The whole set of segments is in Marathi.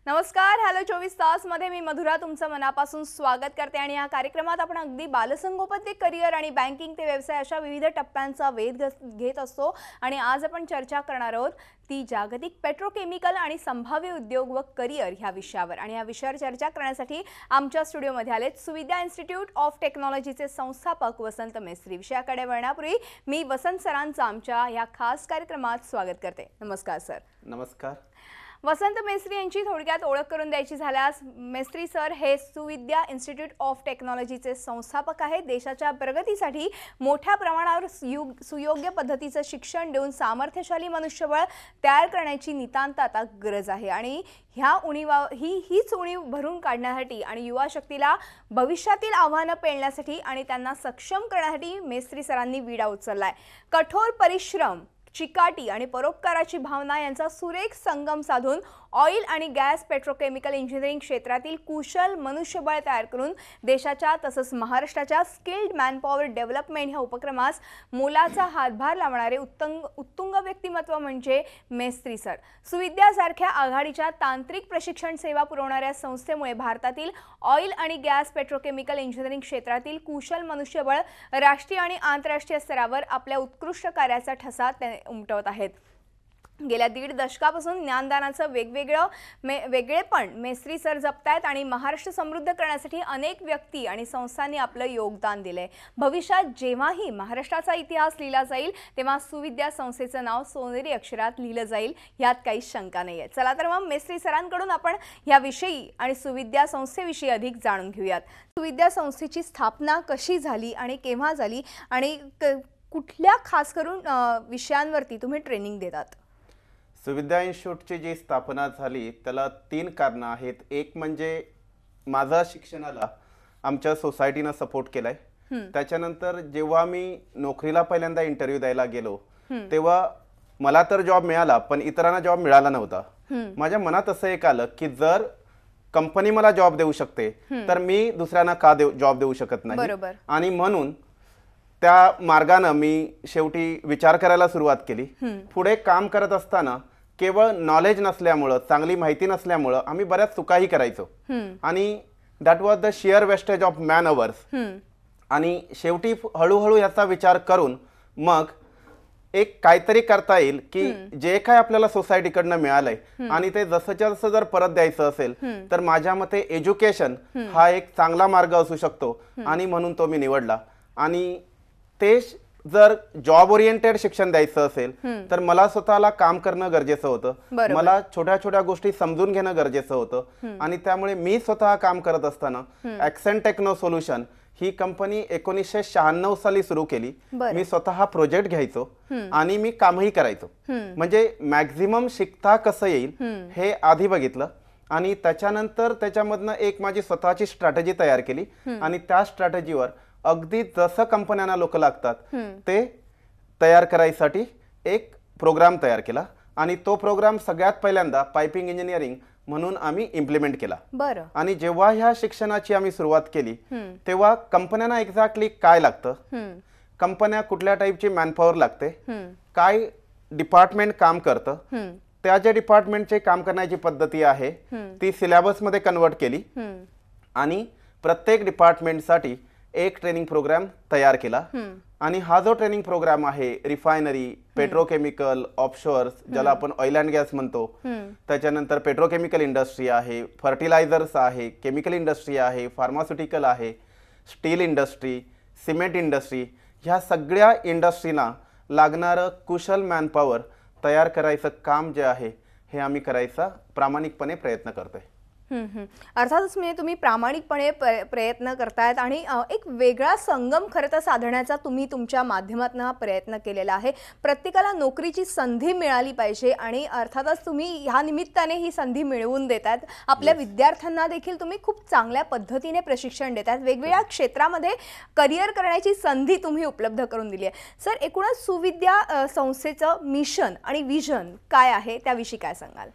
नमस्कार. हॅलो 24 तास मध्ये मी मधुरा तुमचं मनापासून स्वागत करते आणि या कार्यक्रमात आपण अगदी बालसंगोपन ते करिअर आणि बँकिंग ते व्यवसाय अशा विविध टप्प्यांचा वेध घेत असतो आणि आज आपण चर्चा करणार आहोत ती जागतिक पेट्रोकेमिकल आणि संभाव्य उद्योग व करिअर ह्या विषयावर. आणि या विषयावर चर्चा करण्यासाठी आमच्या स्टुडिओमध्ये आलेत सुविद्या इन्स्टिट्यूट ऑफ टेक्नॉलॉजीचे संस्थापक वसंत मेस्त्री. विषयाकडे वळण्यापूर्वी मी वसंत सरांचं आमच्या या खास कार्यक्रमात स्वागत करते. नमस्कार सर. नमस्कार. वसंत मेस्त्री यांची थोडक्यात ओळख करून द्यायची झाल्यास मेस्त्री सर हे सुविद्या इन्स्टिट्यूट ऑफ टेक्नॉलॉजीचे संस्थापक आहेत. देशाच्या प्रगतीसाठी मोठ्या प्रमाणावर सुयोग्य पद्धतीचं शिक्षण देऊन सामर्थ्यशाली मनुष्यबळ तयार करण्याची नितांत आता गरज आहे आणि हीच उणीव भरून काढण्यासाठी आणि युवा शक्तीला भविष्यातील आव्हानं पेलण्यासाठी आणि त्यांना सक्षम करण्यासाठी मेस्त्री सरांनी विडा उचललाय. कठोर परिश्रम, चिकाटी आणि परोपकाराची भावना यांचा सुरेख संगम साधून ऑइल आणि गॅस पेट्रोकेमिकल इंजिनिअरिंग क्षेत्रातील कुशल मनुष्यबळ तयार करून देशाच्या तसंच महाराष्ट्राच्या स्किल्ड मॅनपॉवर डेव्हलपमेंट ह्या उपक्रमास मोलाचा हातभार लावणारे उत्तुंग व्यक्तिमत्व म्हणजे मेस्त्री सर. सुविद्यासारख्या आघाडीच्या तांत्रिक प्रशिक्षण सेवा पुरवणाऱ्या संस्थेमुळे भारतातील ऑइल आणि गॅस पेट्रोकेमिकल इंजिनिअरिंग क्षेत्रातील कुशल मनुष्यबळ राष्ट्रीय आणि आंतरराष्ट्रीय स्तरावर आपल्या उत्कृष्ट कार्याचा ठसा उमटवत आहेत. गेल्या 1.5 दशकापासून ज्ञानदानाचं वेगळेपण मेस्त्री सर जपतायत आणि महाराष्ट्र समृद्ध करण्यासाठी अनेक व्यक्ती आणि संस्थांनी आपलं योगदान दिलंय. भविष्यात जेव्हाही महाराष्ट्राचा इतिहास लिहिला जाईल तेव्हा सुविद्या संस्थेचं नाव सोनेरी अक्षरात लिहिलं जाईल यात काही शंका नाहीये. चला तर मग मेस्त्री सरांकडून आपण याविषयी आणि सुविद्या संस्थेविषयी अधिक जाणून घेऊयात. सुविद्या संस्थेची स्थापना कशी झाली आणि केव्हा झाली आणि कुठल्या खास करून विषयांवरती तुम्ही ट्रेनिंग देतात? सुविद्या इन्स्टिट्यूटची जी स्थापना झाली त्याला 3 कारणं आहेत. एक म्हणजे माझा शिक्षणाला आमच्या सोसायटीनं सपोर्ट केलाय. त्याच्यानंतर जेव्हा मी नोकरीला पहिल्यांदा इंटरव्ह्यू द्यायला गेलो तेव्हा मला तर जॉब मिळाला पण इतरांना जॉब मिळाला नव्हता. माझ्या मनात असं एक आलं की जर कंपनी मला जॉब देऊ शकते तर मी दुसऱ्यांना का जॉब देऊ शकत नाही. आणि म्हणून त्या मार्गाने मी शेवटी विचार करायला सुरुवात केली. पुढे काम करत असताना केवळ नॉलेज नसल्यामुळं, चांगली माहिती नसल्यामुळं आम्ही बऱ्याच चुकाही करायचो आणि that was the sheer wastage of man hours. आणि शेवटी हळूहळू याचा विचार करून मग एक काहीतरी करता येईल की जे काय आपल्याला सोसायटीकडनं मिळालंय आणि ते जसंच्या जसं जर परत द्यायचं असेल तर माझ्या मते एज्युकेशन हा एक चांगला मार्ग असू शकतो आणि म्हणून तो मी निवडला. आणि ते जर जॉब ओरिएंटेड शिक्षण द्यायचं असेल तर मला स्वतःला काम करणं गरजेचं होतं. मला छोट्या छोट्या गोष्टी समजून घेणं गरजेचं होतं आणि त्यामुळे मी स्वतः काम करत असताना ॲक्सेंट टेक्नो सोल्युशन ही कंपनी 1996 साली सुरू केली. मी स्वतः प्रोजेक्ट घ्यायचो आणि मी कामही करायचो. म्हणजे मॅक्झिमम शिकता कसं येईल हे आधी बघितलं आणि त्याच्यानंतर त्याच्यामधनं एक माझी स्वतःची स्ट्रॅटेजी तयार केली आणि त्या स्ट्रॅटेजीवर अगदी जसं कंपन्यांना लोक लागतात ते तयार करायसाठी एक प्रोग्राम तयार केला आणि तो प्रोग्राम सगळ्यात पहिल्यांदा पाइपिंग इंजिनिअरिंग म्हणून आम्ही इम्प्लिमेंट केला. आणि जेव्हा ह्या शिक्षणाची आम्ही सुरुवात केली तेव्हा कंपन्यांना एक्झॅक्टली काय लागतं, कंपन्या कुठल्या टाईपची मॅनपॉवर लागते, काय डिपार्टमेंट काम करतं, त्या ज्या डिपार्टमेंटचे काम करण्याची पद्धती आहे ती सिलेबसमध्ये कन्वर्ट केली आणि प्रत्येक डिपार्टमेंटसाठी एक ट्रेनिंग प्रोग्राम तयार केला. आणि हा जो ट्रेनिंग प्रोग्राम आहे रिफायनरी, पेट्रोकेमिकल, ऑफशोअर्स ज्याला आपण ऑइल अँड गॅस म्हणतो, त्याच्यानंतर पेट्रोकेमिकल इंडस्ट्री आहे, फर्टिलायझर्स आहे, केमिकल इंडस्ट्री आहे, फार्मास्युटिकल आहे, स्टील इंडस्ट्री, सिमेंट इंडस्ट्री, ह्या सगळ्या इंडस्ट्रीना लागणारं कुशल मॅनपॉवर तयार करायचं काम जे आहे हे आम्ही करायचा प्रामाणिकपणे प्रयत्न करतोय. अर्थातच म्हणजे तुम्ही प्रामाणिकपणे प्रयत्न करतायत आणि एक वेगळा संगम खरं तर साधण्याचा तुम्ही तुमच्या माध्यमातून हा प्रयत्न केलेला आहे. प्रत्येकाला नोकरीची संधी मिळाली पाहिजे आणि अर्थातच तुम्ही ह्या निमित्ताने ही संधी मिळवून देतात. आपल्या विद्यार्थ्यांना देखील तुम्ही खूप चांगल्या पद्धतीने प्रशिक्षण देतात. वेगवेगळ्या क्षेत्रामध्ये करिअर करण्याची संधी तुम्ही उपलब्ध करून दिली आहे. सर, एकूणच सुविद्या संस्थेचं मिशन आणि विजन काय आहे त्याविषयी काय सांगाल?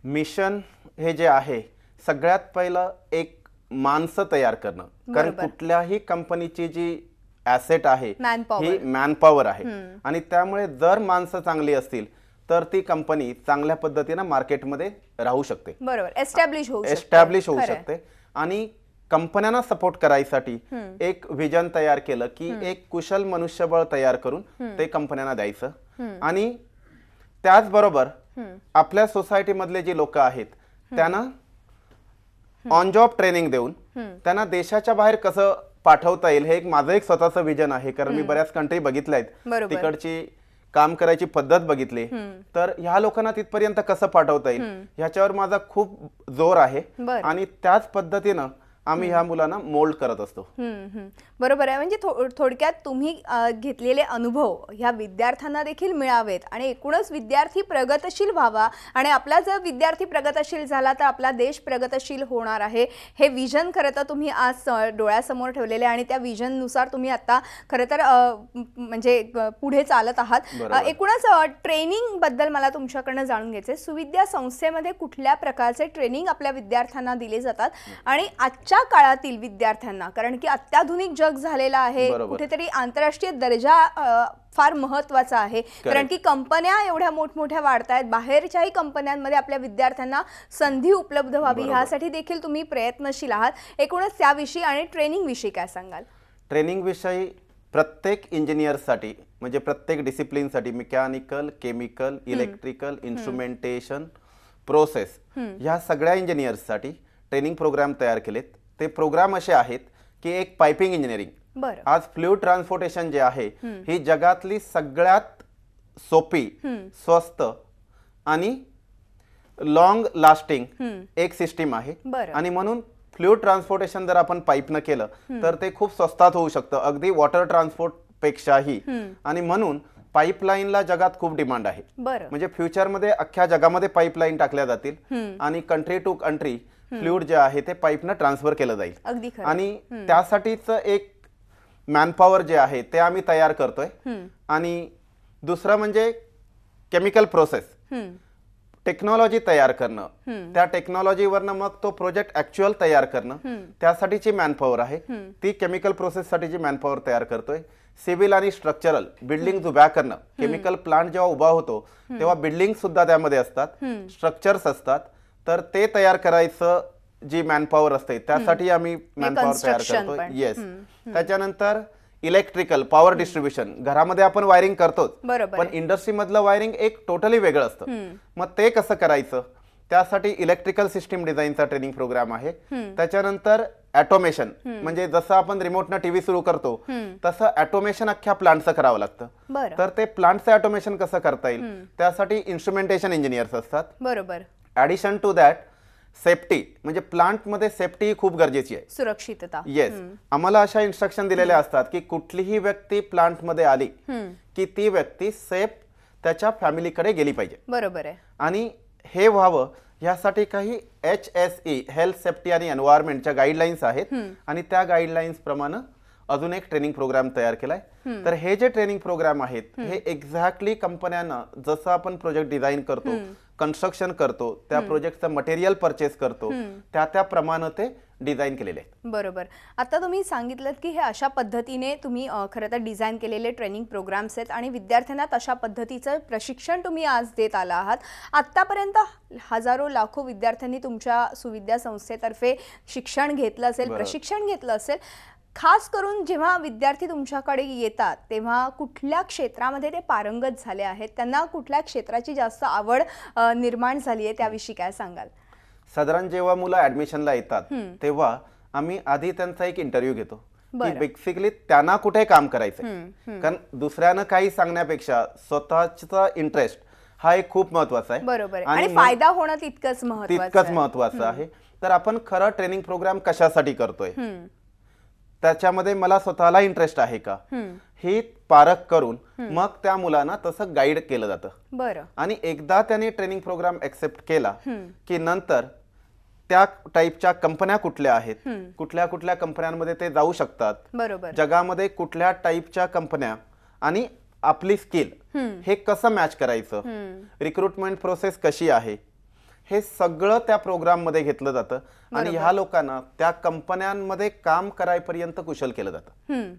मिशन हे जे आहे सगळ्यात पहिलं एक माणसं तयार करणं. कारण कुठल्याही कंपनीची जी ॲसेट आहे ही मॅनपॉवर आहे आणि त्यामुळे जर माणसं चांगली असतील तर ती कंपनी चांगल्या पद्धतीने मार्केटमध्ये राहू शकते, बरोबर, एस्टॅब्लिश होऊ शकते. आणि कंपन्यांना सपोर्ट करायसाठी एक विजन तयार केलं की एक कुशल मनुष्यबळ तयार करून ते कंपन्यांना द्यायचं. आणि त्याचबरोबर आपल्या सोसायटी मधले जे लोक आहेत त्यांना ऑन जॉब ट्रेनिंग देऊन त्यांना देशाच्या बाहेर कसं पाठवता येईल, हे एक माझं एक स्वतःचं विजन आहे. कारण मी बऱ्याच कंट्री बघितल्या आहेत, तिकडची काम करायची पद्धत बघितली, तर ह्या लोकांना तिथपर्यंत कसं पाठवता येईल ह्याच्यावर माझा खूप जोर आहे. आणि त्याच पद्धतीनं आम्ही ह्या मुलांना मोल्ड करत असतो. बरोबर आहे. म्हणजे थोडक्यात तुम्ही घेतलेले अनुभव ह्या विद्यार्थ्यांना देखील मिळावेत आणि एकूणच विद्यार्थी प्रगतशील व्हावा. आणि आपला जर विद्यार्थी प्रगतशील झाला तर आपला देश प्रगतशील होणार आहे, हे विजन खरं तर तुम्ही आज डोळ्यासमोर ठेवलेले आणि त्या विजननुसार तुम्ही आता खरं तर म्हणजे पुढे चालत आहात. एकूणच ट्रेनिंग बद्दल मला तुमच्याकडनं जाणून घ्यायचे, सुविद्या संस्थेमध्ये कुठल्या प्रकारचे ट्रेनिंग आपल्या विद्यार्थ्यांना दिले जातात आणि आजच्या काळातील विद्यार्थ्यांना, कारण की अत्याधुनिक जग झालेलं आहे, कुठेतरी आंतरराष्ट्रीय दर्जा फार महत्त्वाचा आहे, कारण की कंपन्या एवढ्या मोठमोठ्या वाढत आहेत, बाहेरच्याही कंपन्यांमध्ये आपल्या विद्यार्थ्यांना संधी उपलब्ध व्हावी ह्यासाठी देखील तुम्ही प्रयत्नशील आहात. एकूणच त्याविषयी आणि ट्रेनिंग विषयी काय सांगाल? ट्रेनिंग विषयी प्रत्येक इंजिनियरसाठी म्हणजे प्रत्येक डिसिप्लिनसाठी mechanical, chemical, electrical, instrumentation, process ह्या सगळ्या इंजिनियर्ससाठी ट्रेनिंग प्रोग्राम तयार केलेत. ते प्रोग्राम असे आहेत की एक पाइपिंग इंजिनिअरिंग, आज फ्लुइड ट्रान्सपोर्टेशन जे आहे ही जगातली सगळ्यात सोपी, स्वस्त आणि लॉंग लास्टिंग एक सिस्टीम आहे. आणि म्हणून फ्लुइड ट्रान्सपोर्टेशन जर आपण पाईपनं केलं तर ते खूप स्वस्तात होऊ शकतं, अगदी वॉटर ट्रान्सपोर्ट पेक्षाही. आणि म्हणून पाईपलाईनला जगात खूप डिमांड आहे. म्हणजे फ्युचरमध्ये अख्ख्या जगामध्ये पाईपलाईन टाकल्या जातील आणि कंट्री टू कंट्री फ्लुइड जे आहे ते पाईपनं ट्रान्सफर केलं जाईल. आणि त्यासाठीच एक मॅनपॉवर जे आहे ते आम्ही तयार करतोय. आणि दुसरं म्हणजे केमिकल प्रोसेस टेक्नॉलॉजी तयार करणं, त्या टेक्नॉलॉजीवरनं मग तो प्रोजेक्ट ऍक्च्युअल तयार करणं, त्यासाठीची मॅनपॉवर आहे ती केमिकल प्रोसेससाठीची मॅनपॉवर तयार करतोय. सिव्हिल आणि स्ट्रक्चरल बिल्डिंग उभ्या करणं, केमिकल प्लांट जेव्हा उभा होतो तेव्हा बिल्डिंग सुद्धा त्यामध्ये असतात, स्ट्रक्चर्स असतात, तर ते तयार करायचं जी मॅनपॉवर असते त्यासाठी आम्ही मॅनपॉवर तयार करतो. येस. त्याच्यानंतर इलेक्ट्रिकल पॉवर डिस्ट्रीब्युशन, घरामध्ये आपण वायरिंग करतोच, पण इंडस्ट्री मधलं वायरिंग एक टोटली वेगळं असतं. मग ते कसं करायचं त्यासाठी इलेक्ट्रिकल सिस्टीम डिझाईनचा ट्रेनिंग प्रोग्राम आहे. त्याच्यानंतर ऑटोमेशन, म्हणजे जसं आपण रिमोटनं टीव्ही सुरू करतो तसं ऑटोमेशन अख्ख्या प्लांटचं करावं लागतं. तर ते प्लांटचं ऑटोमेशन कसं करता येईल त्यासाठी इन्स्ट्रुमेंटेशन इंजिनियर्स असतात. बरोबर. ऍडिशन टू दॅट सेफ्टी, म्हणजे प्लांट मध्ये सेफ्टी खूप गरजेची आहे, सुरक्षितता. येस. आम्हाला अशा इन्स्ट्रक्शन दिलेल्या असतात की कुठलीही व्यक्ती प्लांट मध्ये आली की ती व्यक्ती सेफ त्याच्या फॅमिलीकडे गेली पाहिजे. बरोबर आहे. आणि हे व्हावं यासाठी काही HSE हेल्थ सेफ्टी आणि एन्व्हायरमेंटच्या गाईडलाईन्स आहेत आणि त्या गाईडलाईन्स प्रमाणे अजून एक ट्रेनिंग प्रोग्राम तयार केलाय. तर हे जे ट्रेनिंग प्रोग्राम आहेत हे एक्झॅक्टली कंपन्यांना जसं आपण प्रोजेक्ट डिझाईन करतो, कन्स्ट्रक्शन करतो, त्या प्रोजेक्टचं मटेरियल परचेस करतो त्याप्रमाणे ते डिझाईन केलेले आहेत. बरोबर. आता तुम्ही सांगितलं की हे अशा पद्धतीने तुम्ही खरं तर डिझाईन केलेले ट्रेनिंग प्रोग्राम्स आहेत आणि विद्यार्थ्यांना तशा पद्धतीचं प्रशिक्षण तुम्ही आज देत आला आहात. आत्तापर्यंत हजारो लाखो विद्यार्थ्यांनी तुमच्या सुविद्या संस्थेतर्फे शिक्षण घेतलं असेल, प्रशिक्षण घेतलं असेल. खास करून जेव्हा विद्यार्थी तुमच्याकडे येतात तेव्हा कुठल्या क्षेत्रामध्ये ते पारंगत झाले आहेत, त्यांना कुठल्या क्षेत्राची जास्त आवड निर्माण झाली आहे त्याविषयी काय सांगाल? साधारण जेव्हा मुलं ऍडमिशनला येतात तेव्हा आम्ही आधी त्यांचा एक इंटरव्ह्यू घेतो की बेसिकली त्यांना कुठे काम करायचंय. कारण दुसऱ्यानं काही सांगण्यापेक्षा स्वतःचा इंटरेस्ट हा एक खूप महत्वाचा आहे. बरोबर. आणि फायदा होणं तितकंच महत्वाचं आहे. तर आपण खरं ट्रेनिंग प्रोग्राम कशासाठी करतोय, त्याच्यामध्ये मला स्वतःला इंटरेस्ट आहे का हे पारख करून मग त्या मुलांना तसं गाईड केलं जातं. आणि एकदा त्याने ट्रेनिंग प्रोग्राम एक्सेप्ट केला की नंतर त्या टाईपच्या कंपन्या कुठल्या आहेत, कुठल्या कुठल्या कंपन्यांमध्ये ते जाऊ शकतात, जगामध्ये कुठल्या टाईपच्या कंपन्या आणि आपली स्किल हे कसं मॅच करायचं, रिक्रुटमेंट प्रोसेस कशी आहे, हे सगळं त्या प्रोग्राम मध्ये घेतलं जातं. आणि ह्या लोकांना त्या कंपन्यांमध्ये काम करायपर्यंत कुशल केलं जातं.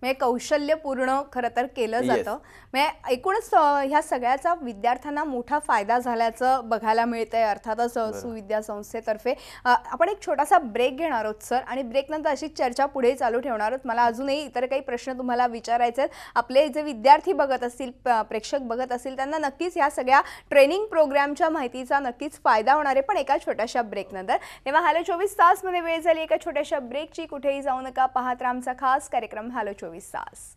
म्हणजे कौशल्यपूर्ण खरं तर केलं Yes. जातं. म्हणजे एकूणच ह्या सगळ्याचा विद्यार्थ्यांना मोठा फायदा झाल्याचं बघायला मिळतंय अर्थातच सुविद्या संस्थेतर्फे. आपण एक छोटासा ब्रेक घेणार आहोत सर आणि ब्रेक नंतर अशीच चर्चा पुढे चालू ठेवणार आहोत. मला अजूनही इतर काही प्रश्न तुम्हाला विचारायचे आहेत. आपले जे विद्यार्थी बघत असतील, प्रेक्षक बघत असतील, त्यांना नक्कीच ह्या सगळ्या ट्रेनिंग प्रोग्रामच्या माहितीचा नक्कीच फायदा होणार आहे, पण एका छोट्याशा ब्रेक नंतर. तेव्हा हॅलो 24 तास मध्ये वेळ झाली एका छोट्याशा ब्रेकची. कुठेही जाऊ नका, पाहत राहा आमचा खास कार्यक्रम हॅलो 24 तास.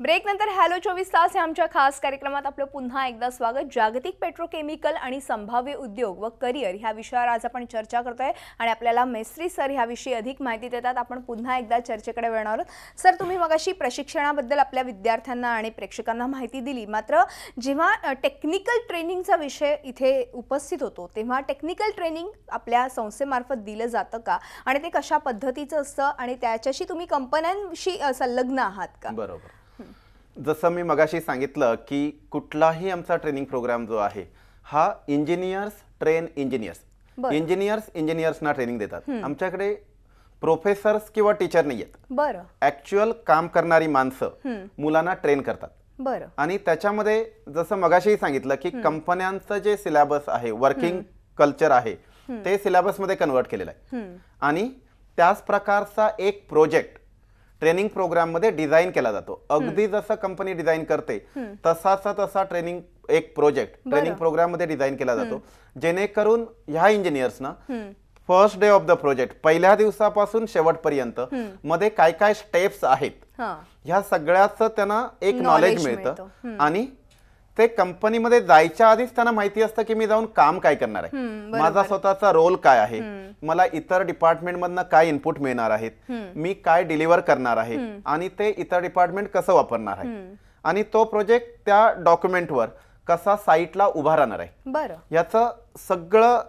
ब्रेक नंतर हॅलो 24 तास हे आमच्या खास कार्यक्रमात आपलं पुन्हा एकदा स्वागत. जागतिक पेट्रोकेमिकल आणि संभाव्य उद्योग व करिअर ह्या विषयावर आज आपण चर्चा करतोय आणि आपल्याला मेस्त्री सर ह्याविषयी अधिक माहिती देतात. आपण पुन्हा एकदा चर्चेकडे वळणार आहोत. सर, तुम्ही मगाशी प्रशिक्षणाबद्दल आपल्या विद्यार्थ्यांना आणि प्रेक्षकांना माहिती दिली, मात्र जेव्हा टेक्निकल ट्रेनिंगचा विषय इथे उपस्थित होतो तेव्हा टेक्निकल ट्रेनिंग आपल्या संस्थेमार्फत दिलं जातं का आणि ते कशा पद्धतीचं असतं आणि त्याच्याशी तुम्ही कंपन्यांशी संलग्न आहात का? बरोबर. जसं मी मगाशी सांगितलं की कुठलाही आमचा ट्रेनिंग प्रोग्राम जो आहे हा इंजिनियर्स ट्रेन इंजिनियर्सना ट्रेनिंग देतात. आमच्याकडे प्रोफेसर्स किंवा टीचर नाही आहेत. बरं. ऍक्च्युअल काम करणारी माणसं मुलांना ट्रेन करतात. बरं. आणि त्याच्यामध्ये जसं मगाशी सांगितलं की कंपन्यांचं जे सिलेबस आहे, वर्किंग कल्चर आहे, ते सिलेबस मध्ये कन्वर्ट केलेलं आहे आणि त्याच प्रकारचा एक प्रोजेक्ट ट्रेनिंग प्रोग्राम मध्ये डिझाईन केला जातो. अगदी जसं कंपनी डिझाईन करते तसा ट्रेनिंग एक प्रोजेक्ट ट्रेनिंग प्रोग्राम मध्ये डिझाइन केला जातो, जेणेकरून ह्या इंजिनियर्सना first day of the project, पहिल्या दिवसापासून शेवटपर्यंत मध्ये काय काय स्टेप्स आहेत ह्या सगळ्याचं त्यांना एक नॉलेज मिळतं आणि ते कंपनीमध्ये जायच्या आधीच त्यांना माहिती असतं की मी जाऊन काम काय करणार आहे, माझा स्वतःचा रोल काय आहे, मला इतर डिपार्टमेंट मधनं काय इनपुट मिळणार आहेत, मी काय डिलिव्हर करणार आहे आणि ते इतर डिपार्टमेंट कसं वापरणार आहे आणि तो प्रोजेक्ट त्या डॉक्युमेंटवर कसा साईटला उभा राहणार आहे, याचं सगळं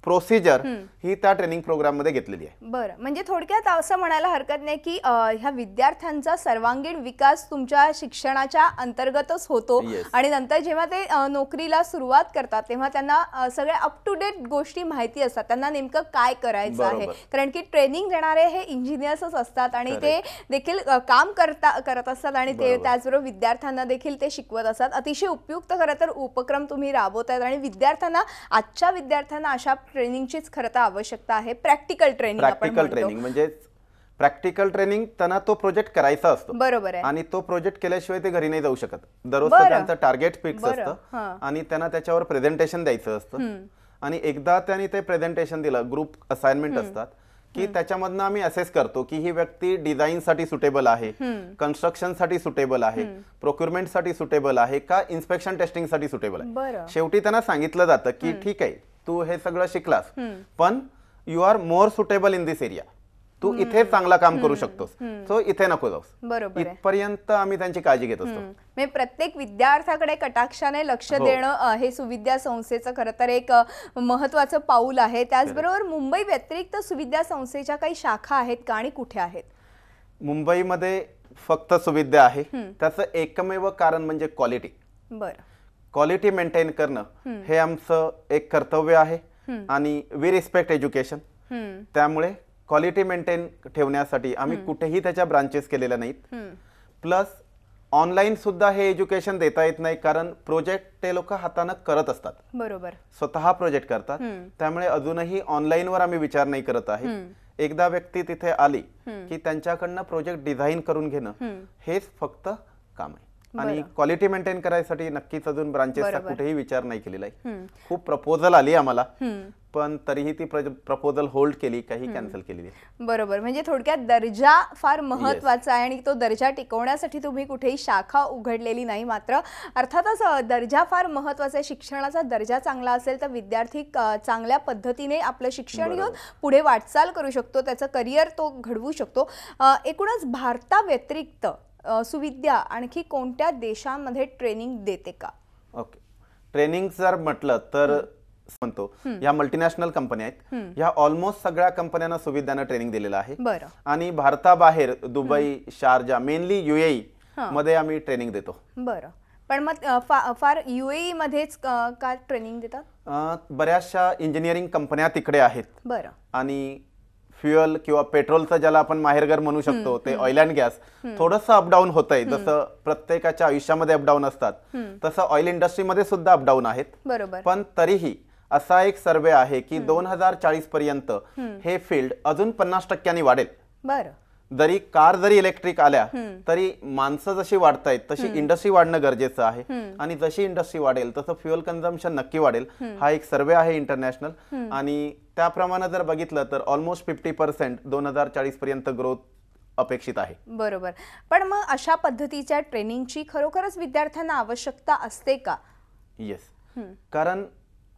प्रोसिजर ही त्या ट्रेनिंग प्रोग्राम मध्ये घेतलेली आहे. बरं, म्हणजे थोडक्यात असं म्हणायला हरकत नाही की ह्या विद्यार्थ्यांचा सर्वांगीण विकास तुमच्या शिक्षणाच्या अंतर्गतच होतो आणि नंतर जेव्हा ते नोकरीला सुरुवात करतात तेव्हा त्यांना सगळ्या अप टू डेट गोष्टी माहिती असतात, त्यांना नेमकं काय करायचं आहे, कारण की ट्रेनिंग देणारे हे इंजिनियर्सच असतात आणि ते देखील काम करत असतात आणि ते त्याचबरोबर विद्यार्थ्यांना देखील ते शिकवत असतात. अतिशय उपयुक्त खरं तर उपक्रम तुम्ही राबवतायत आणि विद्यार्थ्यांना, आजच्या विद्यार्थ्यांना अशा ट्रेनिंगचीच खरं तर आवश्यकता आहे. प्रॅक्टिकल ट्रेनिंग म्हणजे प्रॅक्टिकल ट्रेनिंग त्यांना तो प्रोजेक्ट करायचा असतो. बरोबर आहे. आणि तो प्रोजेक्ट केल्याशिवाय ते घरी नाही जाऊ शकत. दररोजचं त्यांचं टार्गेट फिक्स असतं आणि त्यांना त्याच्यावर प्रेझेंटेशन द्यायचं असतं आणि एकदा त्यांनी ते प्रेझेंटेशन दिलं, ग्रुप असाइनमेंट असतात की त्याच्यामधनं आम्ही असेस करतो की ही व्यक्ती डिझाईन साठी सुटेबल आहे, कन्स्ट्रक्शन साठी सुटेबल आहे, प्रोक्युरमेंट साठी सुटेबल आहे का, इन्स्पेक्शन टेस्टिंग साठी सुटेबल आहे. शेवटी त्यांना सांगितलं जातं की ठीक आहे, तू हे सगळं शिकलास पण you are more suitable in this area, तू इथे चांगला काम करू शकतोस, सो इथे नको जाऊस. बरोबर, इथपर्यंत आम्ही त्यांची काळजी घेत असतो. म्हणजे प्रत्येक विद्यार्थ्याकडे कटाक्षाने लक्ष देणं हे सुविद्या संस्थेचं खरं तर एक महत्वाचं पाऊल आहे. त्याचबरोबर मुंबई व्यतिरिक्त सुविद्या संस्थेच्या काही शाखा आहेत का आणि कुठे आहेत? मुंबईमध्ये फक्त सुविद्या आहे, त्याचं एकमेव कारण म्हणजे क्वालिटी. बरं. क्वालिटी मेंटेन करणं हे आमचं एक कर्तव्य आहे आणि वी रिस्पेक्ट एज्युकेशन. त्यामुळे क्वालिटी मेंटेन ठेवण्यासाठी आम्ही कुठेही त्याच्या ब्रांचेस केलेल्या नाहीत. प्लस ऑनलाईन सुद्धा हे एज्युकेशन देता येत नाही, कारण प्रोजेक्ट ते लोक हाताने करत असतात. बरोबर. स्वतः प्रोजेक्ट करतात, त्यामुळे अजूनही ऑनलाईन वर आम्ही विचार नाही करत आहे. एकदा व्यक्ती तिथे आली की त्यांच्याकडनं प्रोजेक्ट डिझाईन करून घेणं हेच फक्त काम आहे आणि क्वालिटी मेंटेन करायसाठी नक्कीच अजून ब्रांचेसचा कुठेही विचार नाही केलेला आहे. खूप प्रपोजल आली आम्हाला, पण तरीही ती प्रपोजल होल्ड केली, काही कॅन्सल केलेली. बरोबर, म्हणजे थोडक्यात दर्जा फार महत्वाचा आहे आणि तो दर्जा टिकवण्यासाठी तुम्ही कुठेही शाखा उघडलेली नाही. मात्र अर्थातच दर्जा फार महत्वाचा आहे. शिक्षणाचा दर्जा चांगला असेल तर विद्यार्थी चांगल्या पद्धतीने आपलं शिक्षण घेऊन पुढे वाटचाल करू शकतो, त्याचं करिअर तो घडवू शकतो. एकूणच भारताव्यतिरिक्त सुविद्या आणखी कोणत्या देशांमध्ये ट्रेनिंग देते का? ओके, ट्रेनिंग जर म्हटलं तर म्हणतो या मल्टीनॅशनल कंपन्या आहेत, या ऑलमोस्ट सगळ्या कंपन्यांना सुविद्यानं ट्रेनिंग दिलेलं आहे. आणि भारताबाहेर दुबई, शारजा, मेनली UAE मध्ये आम्ही ट्रेनिंग देतो. बरं, पण मग फार UAE मध्येच का ट्रेनिंग देतात? बऱ्याचशा इंजिनिअरिंग कंपन्या तिकडे आहेत बरं. आणि फ्युअल किंवा पेट्रोलचं ज्याला आपण माहेरघर म्हणू शकतो ते ऑइल अँड गॅस थोडंसं अपडाऊन होतंय. जसं प्रत्येकाच्या आयुष्यामध्ये अपडाऊन असतात तसं ऑइल इंडस्ट्रीमध्ये सुद्धा अपडाऊन आहेत. बरोबर. पण तरीही असा एक सर्वे आहे की 2040 पर्यंत हे फील्ड अजून 50% वाढेल. बरं. जरी कार जरी इलेक्ट्रिक आल्या तरी माणसं जशी वाढतायत तशी इंडस्ट्री वाढणं गरजेचं आहे. आणि जशी इंडस्ट्री वाढेल तसं फ्युअल कन्झम्पशन नक्की वाढेल. हा एक सर्वे आहे इंटरनॅशनल आणि त्याप्रमाणे जर बघितलं तर ऑलमोस्ट 50% 2040 पर्यंत ग्रोथ अपेक्षित आहे. बरोबर. पण मग अशा पद्धतीच्या ट्रेनिंगची खरोखरच विद्यार्थ्यांना आवश्यकता असते का? येस. कारण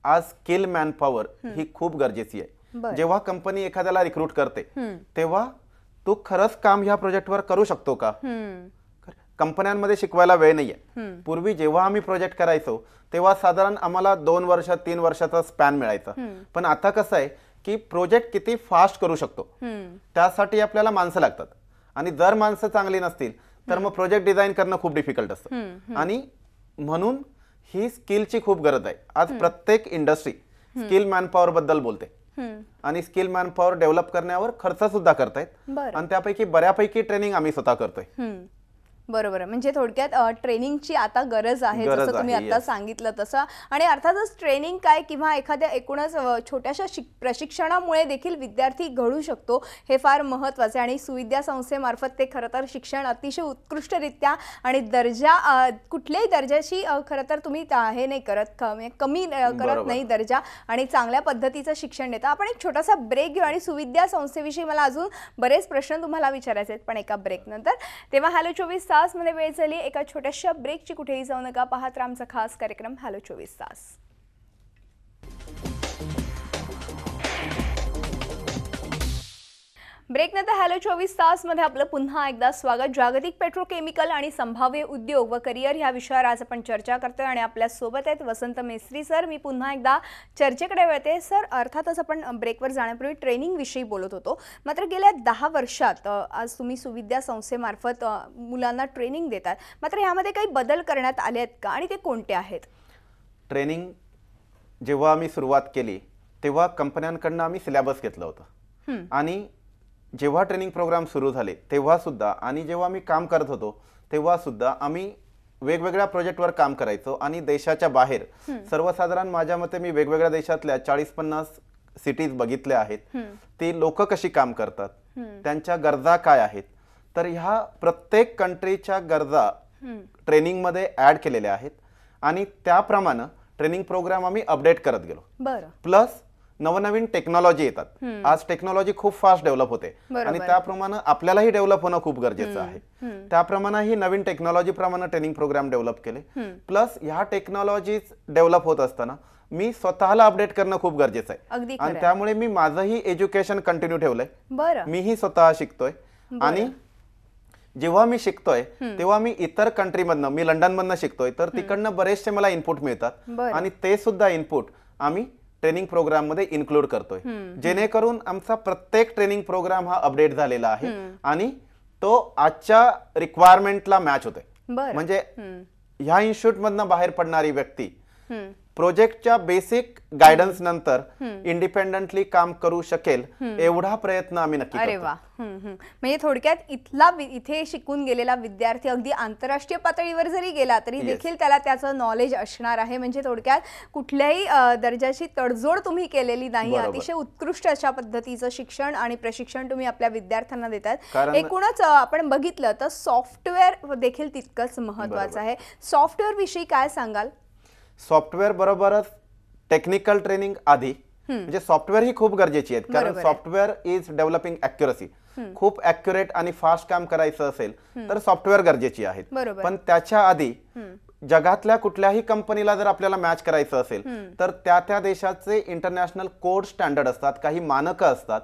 आज स्किल मॅनपॉवर ही खूप गरजेची आहे. जेव्हा कंपनी एखाद्याला रिक्रूट करते तेव्हा तू खरंच काम ह्या प्रोजेक्टवर करू शकतो का? कंपन्यांमध्ये शिकवायला वेळ नाहीये. पूर्वी जेव्हा आम्ही प्रोजेक्ट करायचो तेव्हा साधारण आम्हाला 2 वर्ष 3 वर्षाचा स्पॅन मिळायचा. पण आता कसं आहे की प्रोजेक्ट किती फास्ट करू शकतो त्यासाठी आपल्याला माणसं लागतात आणि जर माणसं चांगली नसतील तर मग प्रोजेक्ट डिझाईन करणं खूप डिफिकल्ट असतं. आणि म्हणून ही स्किलची खूप गरज आहे. आज प्रत्येक इंडस्ट्री स्किल मॅनपॉवर बद्दल बोलते आणि स्किल मॅनपॉवर डेव्हलप करण्यावर खर्च सुद्धा करतायत आणि त्यापैकी बऱ्यापैकी ट्रेनिंग आम्ही स्वतः करतोय. बरोबर. म्हणजे थोडक्यात ट्रेनिंगची आता गरज आहे, जसं तुम्ही आता सांगितलं तसं. आणि अर्थातच ट्रेनिंग काय किंवा एखाद्या एकूणच छोट्याशा प्रशिक्षणामुळे देखील विद्यार्थी घडू शकतो हे फार महत्त्वाचे. आणि सुविद्या संस्थेमार्फत ते खरं तर शिक्षण अतिशय उत्कृष्टरित्या आणि दर्जा कुठल्याही दर्जाशी खरं तर तुम्ही हे नाही करत, कमी करत नाही दर्जा आणि चांगल्या पद्धतीचं शिक्षण देता. आपण एक छोटासा ब्रेक घेऊ आणि सुविद्या संस्थेविषयी मला अजून बरेच प्रश्न तुम्हाला विचारायचे आहेत पण एका ब्रेक नंतर. तेव्हा हॅलो 24 तास मध्ये वेळ झाली एका छोट्याशा ब्रेकची. कुठेही जाऊ नका, पाहत राहा आमचा खास कार्यक्रम हॅलो 24 तास. ब्रेक नंतर हॅलो 24 तास मध्ये आपलं पुन्हा एकदा स्वागत. जागतिक पेट्रोकेमिकल आणि संभाव्य उद्योग व करिअर ह्या विषयावर आज आपण चर्चा करतोय आणि आपल्या सोबत आहेत वसंत मेस्त्री सर. मी पुन्हा एकदा चर्चेकडे वळते. सर, अर्थातच आपण ब्रेकवर जाण्यापूर्वी ट्रेनिंग विषयी बोलत होतो. मात्र गेल्या 10 वर्षात आज तुम्ही सुविद्या संस्थेमार्फत मुलांना ट्रेनिंग देतात. मात्र यामध्ये काही बदल करण्यात आले आहेत का आणि ते कोणते आहेत? ट्रेनिंग जेव्हा आम्ही सुरुवात केली तेव्हा कंपन्यांकडनं आम्ही सिलेबस घेतलं होतं आणि जेव्हा ट्रेनिंग प्रोग्राम सुरू झाले तेव्हा सुद्धा आणि जेव्हा मी काम करत होतो तेव्हा सुद्धा आम्ही वेगवेगळ्या प्रोजेक्टवर काम करायचो आणि देशाच्या बाहेर सर्वसाधारण माझ्या मते मी वेगवेगळ्या देशातल्या 40-50 सिटीज बघितल्या आहेत. ती लोक कशी काम करतात, त्यांच्या गरजा काय आहेत, तर ह्या प्रत्येक कंट्रीच्या गरजा ट्रेनिंगमध्ये ऍड केलेल्या आहेत आणि त्याप्रमाणे ट्रेनिंग प्रोग्राम आम्ही अपडेट करत गेलो. प्लस नवनवीन टेक्नॉलॉजी येतात. आज टेक्नॉलॉजी खूप फास्ट डेव्हलप होते आणि त्याप्रमाणे आपल्यालाही डेव्हलप होणं खूप गरजेचं आहे. त्याप्रमाणे ही नवीन टेक्नॉलॉजी प्रमाणे ट्रेनिंग प्रोग्राम डेव्हलप केले. प्लस ह्या टेक्नॉलॉजी डेव्हलप होत असताना मी स्वतःला अपडेट करणं खूप गरजेचं आहे आणि त्यामुळे मी माझंही एज्युकेशन कंटिन्यू ठेवलंय. मीही स्वतः शिकतोय आणि जेव्हा मी शिकतोय तेव्हा मी इतर कंट्रीमधनं, मी लंडनमधनं शिकतोय तर तिकडनं बरेचसे मला इनपुट मिळतात आणि ते सुद्धा इनपुट आम्ही ट्रेनिंग प्रोग्राम मध्ये इन्क्लूड करतोय जेणेकरून आमचा प्रत्येक ट्रेनिंग प्रोग्राम हा अपडेट झालेला आहे आणि तो आजच्या रिक्वायरमेंटला मॅच होतोय. म्हणजे ह्या इन्स्टिट्यूट मधनं बाहेर पडणारी व्यक्ती प्रोजेक्टच्या बेसिक गायडन्स नंतर इंडिपेंडेंटली काम करू शकेल एवढा प्रयत्न आम्ही नक्की करतो. अरे वा. म्हणजे थोडक्यात इथे शिकून गेलेला विद्यार्थी अगदी आंतरराष्ट्रीय पातळीवर जरी गेला तरी देखील त्याला त्याचं नॉलेज असणार आहे. म्हणजे थोडक्यात कुठल्याही दर्जाची तडजोड तुम्ही केलेली नाही. अतिशय उत्कृष्ट अशा पद्धतीचं शिक्षण आणि प्रशिक्षण तुम्ही आपल्या विद्यार्थ्यांना देतात. एकूणच आपण बघितलं तर सॉफ्टवेअर देखील तितकंच महत्वाचं आहे. सॉफ्टवेअर विषयी काय सांगाल? सॉफ्टवेअर बरोबरच टेक्निकल ट्रेनिंग आधी, म्हणजे सॉफ्टवेअर ही खूप गरजेची आहेत कारण सॉफ्टवेअर इज डेव्हलपिंग ॲक्युरसी. खूप ॲक्युरेट आणि फास्ट काम करायचं असेल तर सॉफ्टवेअर गरजेची आहेत. पण त्याच्या आधी जगातल्या कुठल्याही कंपनीला जर आपल्याला मॅच करायचं असेल तर त्या देशाचे इंटरनॅशनल कोड स्टँडर्ड असतात, काही मानकं असतात.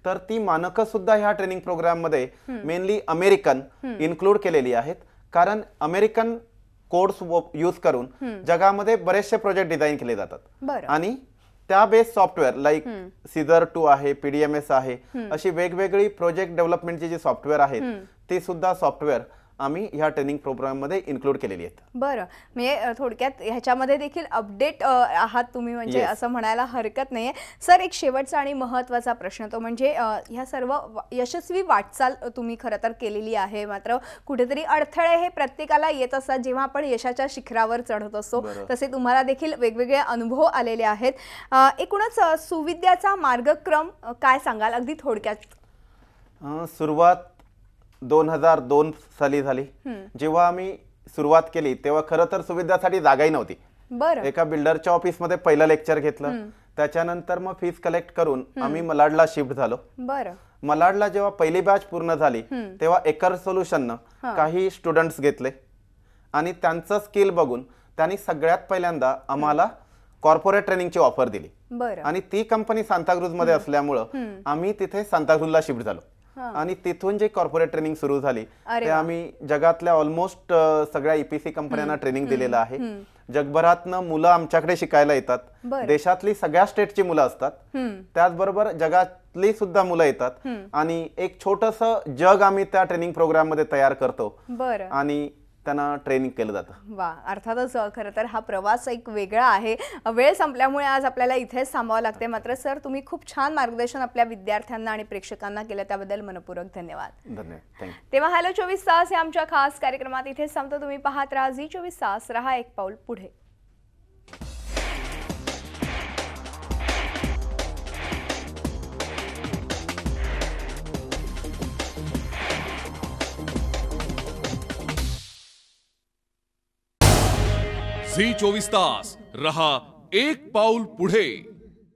तर ती मानकं सुद्धा ह्या ट्रेनिंग प्रोग्राम मध्ये मेनली अमेरिकन इन्क्लूड केलेली आहेत कारण अमेरिकन कोड्स यूज करून जगामध्ये बरेचसे प्रोजेक्ट डिझाईन केले जातात आणि त्या बेस सॉफ्टवेअर लाईक सीझर 2 आहे, PDMS आहे, अशी वेगवेगळी प्रोजेक्ट डेव्हलपमेंटची जी सॉफ्टवेअर आहेत ती सुद्धा सॉफ्टवेअर आम्ही ह्या ट्रेनिंग प्रोग्राममध्ये इन्क्लूड केलेली आहेत. बरं, म्हणजे थोडक्यात ह्याच्यामध्ये देखील अपडेट आहात तुम्ही, म्हणजे असं म्हणायला हरकत नाहीये. सर, एक शेवटचा आणि महत्त्वाचा प्रश्न, तो म्हणजे ह्या सर्व यशस्वी वाटचाल तुम्ही खरं तर केलेली आहे, मात्र कुठेतरी अडथळे हे प्रत्येकाला येत असतात जेव्हा आपण यशाच्या शिखरावर चढत असतो. तसे तुम्हाला देखील वेगवेगळे अनुभव आलेले आहेत. एकूणच सुविद्याचा मार्गक्रम काय सांगाल अगदी थोडक्यात? सुरुवात 2002 साली झाली. जेव्हा आम्ही सुरुवात केली तेव्हा खरं तर सुविधासाठी जागाही नव्हती. बरं. एका बिल्डरच्या ऑफिसमध्ये पहिलं लेक्चर घेतलं, त्याच्यानंतर मग फीस कलेक्ट करून आम्ही मलाडला शिफ्ट झालो. बरं. मलाडला जेव्हा पहिली बॅच पूर्ण झाली तेव्हा एकर सोल्युशननं काही स्टुडंट्स घेतले आणि त्यांचं स्किल बघून त्यांनी सगळ्यात पहिल्यांदा आम्हाला कॉर्पोरेट ट्रेनिंगची ऑफर दिली. बरं. आणि ती कंपनी सांताक्रूज मध्ये असल्यामुळं आम्ही तिथे सांताक्रूजला शिफ्ट झालो आणि तिथून जे कॉर्पोरेट ट्रेनिंग सुरू झाली ते आम्ही जगातल्या ऑलमोस्ट सगळ्या ईपीसी कंपन्यांना ट्रेनिंग दिलेलं आहे. जगभरातनं मुलं आमच्याकडे शिकायला येतात. देशातली सगळ्या स्टेटची मुलं असतात, त्याचबरोबर जगातली सुद्धा मुलं येतात आणि एक छोटंसं जग आम्ही त्या ट्रेनिंग प्रोग्राम मध्ये तयार करतो आणि त्यांना ट्रेनिंग केलं जातं. वा, अर्थातच खरं तर हा प्रवास एक वेगळा आहे. वेळ संपल्यामुळे आज आपल्याला इथेच थांबावं लागते. मात्र सर, तुम्ही खूप छान मार्गदर्शन आपल्या विद्यार्थ्यांना आणि प्रेक्षकांना केलं, त्याबद्दल मनपूर्वक धन्यवाद. धन्यवाद. तेव्हा हॅलो 24 तास या आमच्या खास कार्यक्रमात इथेच थांबतो. तुम्ही पाहत राहा झी 24 तास, रहा एक पाऊल पुढे. झी 24 तास, रहा एक पाऊल पुढे.